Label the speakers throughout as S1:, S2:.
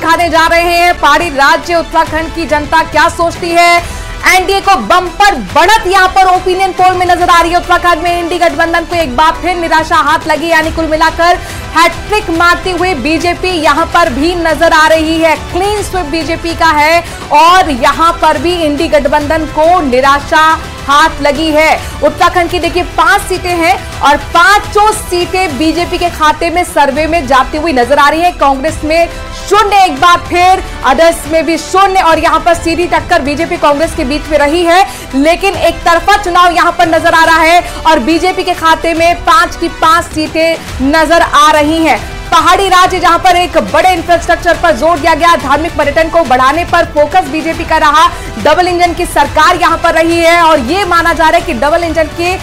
S1: दिखाने जा रहे हैं पहाड़ी राज्य उत्तराखंड की जनता क्या सोचती है। एनडीए को बम्पर बढ़त यहां पर ओपिनियन पोल में नजर आ रही है। उत्तराखंड में इंडी गठबंधन को एक बार फिर निराशा हाथ लगी, यानी कुल मिलाकर हैट्रिक मारती हुई बीजेपी यहां पर भी नजर आ रही है। क्लीन स्वीप बीजेपी का है और यहां पर भी इंडी गठबंधन को निराशा हाथ लगी है। उत्तराखंड की देखिए 5 सीटें हैं और 5 सीटें बीजेपी के खाते में सर्वे में जाती हुई नजर आ रही है। कांग्रेस में 0 एक बार फिर, अदर्स में भी 0 और यहां पर सीधी टक्कर बीजेपी कांग्रेस के बीच में रही है। लेकिन एक तरफा चुनाव यहां पर नजर आ रहा है और बीजेपी के खाते में 5 की 5 सीटें नजर आ रही हैं। पहाड़ी राज्य जहां पर एक बड़े इंफ्रास्ट्रक्चर पर जोर दिया गया, धार्मिक पर्यटन को बढ़ाने पर फोकस बीजेपी का रहा। डबल इंजन की सरकार यहां पर रही है और यह माना जा रहा है कि डबल इंजन के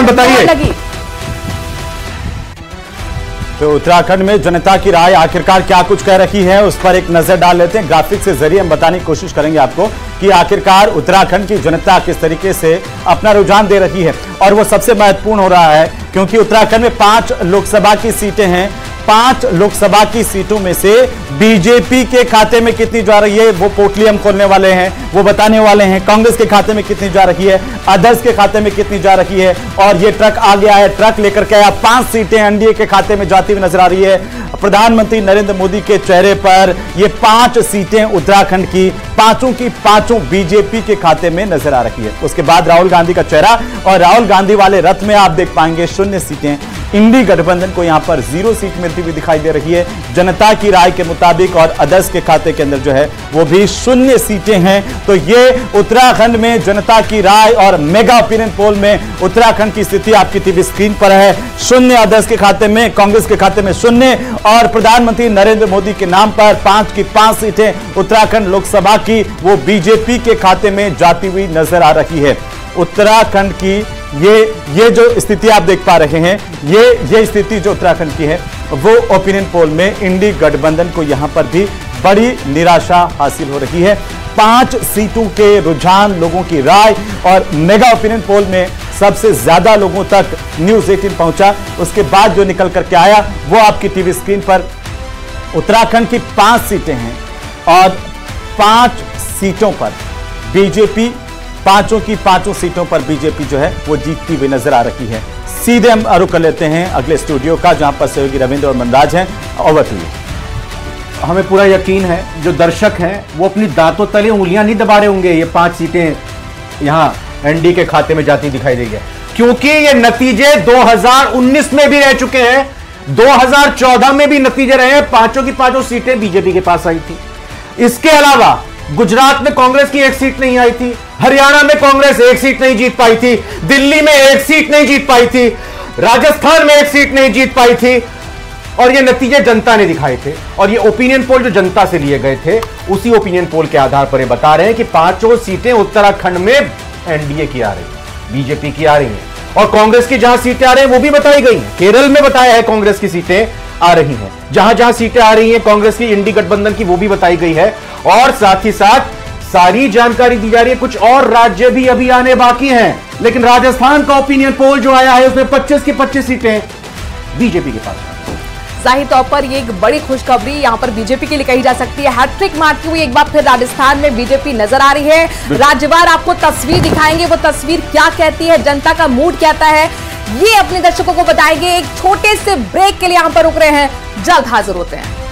S2: बताइए। तो उत्तराखंड में जनता की राय आखिरकार क्या कुछ कह रही है, उस पर एक नजर डाल लेते हैं। ग्राफिक्स के जरिए हम बताने की कोशिश करेंगे आपको कि आखिरकार उत्तराखंड की जनता किस तरीके से अपना रुझान दे रही है। और वो सबसे महत्वपूर्ण हो रहा है क्योंकि उत्तराखंड में 5 लोकसभा की सीटें हैं। 5 लोकसभा की सीटों में से बीजेपी के खाते में कितनी जा रही है वो पोटली हम खोलने वाले हैं, वो बताने वाले हैं। कांग्रेस के खाते में कितनी जा रही है, अदर्स के खाते में कितनी जा रही है। और ये ट्रक आ गया है, ट्रक लेकर के 5 सीटें एनडीए के खाते में जाती हुई नजर आ रही है। प्रधानमंत्री नरेंद्र मोदी के चेहरे पर ये 5 सीटें उत्तराखंड की 5 बीजेपी के खाते में नजर आ रही है। उसके बाद राहुल गांधी का चेहरा और राहुल गांधी वाले रथ में आप देख पाएंगे 0 सीटें। इंडी गठबंधन को यहां पर 0 सीट मिलती हुई दिखाई दे रही है जनता की राय के मुताबिक, और अदर्स के खाते के अंदर जो है वो भी 0 सीटें हैं। तो ये उत्तराखंड में जनता की राय और मेगा ओपिनियन पोल में उत्तराखंड की स्थिति आपकी टीवी स्क्रीन पर है। 0 अदर्स के खाते में, कांग्रेस के खाते में 0 और प्रधानमंत्री नरेंद्र मोदी के नाम पर 5 की 5 सीटें उत्तराखंड लोकसभा की वो बीजेपी के खाते में जाती हुई नजर आ रही है। उत्तराखंड की ये जो स्थिति आप देख पा रहे हैं, ये स्थिति जो उत्तराखंड की है वो ओपिनियन पोल में इंडी गठबंधन को यहां पर भी बड़ी निराशा हासिल हो रही है। 5 सीटों के रुझान, लोगों की राय और मेगा ओपिनियन पोल में सबसे ज्यादा लोगों तक न्यूज़ 18 पहुंचा। उसके बाद जो निकल करके आया वो आपकी टीवी स्क्रीन पर उत्तराखंड की 5 सीटें हैं और 5 सीटों पर बीजेपी, 5 की 5 सीटों पर बीजेपी जो है वो जीतती हुई नजर आ रही है। सीधे हम रुख कर लेते हैं अगले स्टूडियो का, जहां पर सहयोगी रविंद्र और मनराज हैं। Over to you.
S3: हमें पूरा यकीन है जो दर्शक हैं वो अपनी दांतों तले उंगलियां नहीं दबा रहे होंगे ये 5 सीटें यहां एनडी के खाते में जाती दिखाई देगी, क्योंकि ये नतीजे 2019 में भी रह चुके हैं, 2014 में भी नतीजे रहे हैं। 5 की 5 सीटें बीजेपी के पास आई थी। इसके अलावा गुजरात में कांग्रेस की 1 सीट नहीं आई थी, हरियाणा में कांग्रेस 1 सीट नहीं जीत पाई थी, दिल्ली में 1 सीट नहीं जीत पाई थी, राजस्थान में 1 सीट नहीं जीत पाई थी। और ये नतीजे जनता ने दिखाए थे और ये ओपिनियन पोल जो जनता से लिए गए थे उसी ओपिनियन पोल के आधार पर ये बता रहे हैं कि 5 सीटें उत्तराखंड में एनडीए की आ रही है, बीजेपी की आ रही है। और कांग्रेस की जहां सीटें आ रही हैं वो भी बताई गई हैं। केरल में बताया है कांग्रेस की सीटें आ रही हैं, जहां जहां सीटें आ रही हैं कांग्रेस की इंडी गठबंधन की वो भी बताई गई है। और साथ ही साथ सारी जानकारी दी जा रही है। कुछ और राज्य भी अभी आने बाकी हैं, लेकिन राजस्थान का ओपिनियन पोल जो आया है उसमें 25 की 25 सीटें बीजेपी के पास।
S1: जाहिर तौर पर ये एक बड़ी खुशखबरी यहां पर बीजेपी के लिए कही जा सकती है। हैट्रिक मारती हुई एक बार फिर राजस्थान में बीजेपी नजर आ रही है। राज्यवार आपको तस्वीर दिखाएंगे, वो तस्वीर क्या कहती है, जनता का मूड कहता है, ये अपने दर्शकों को बताएंगे। एक छोटे से ब्रेक के लिए यहां पर रुक रहे हैं, जल्द हाजिर होते हैं।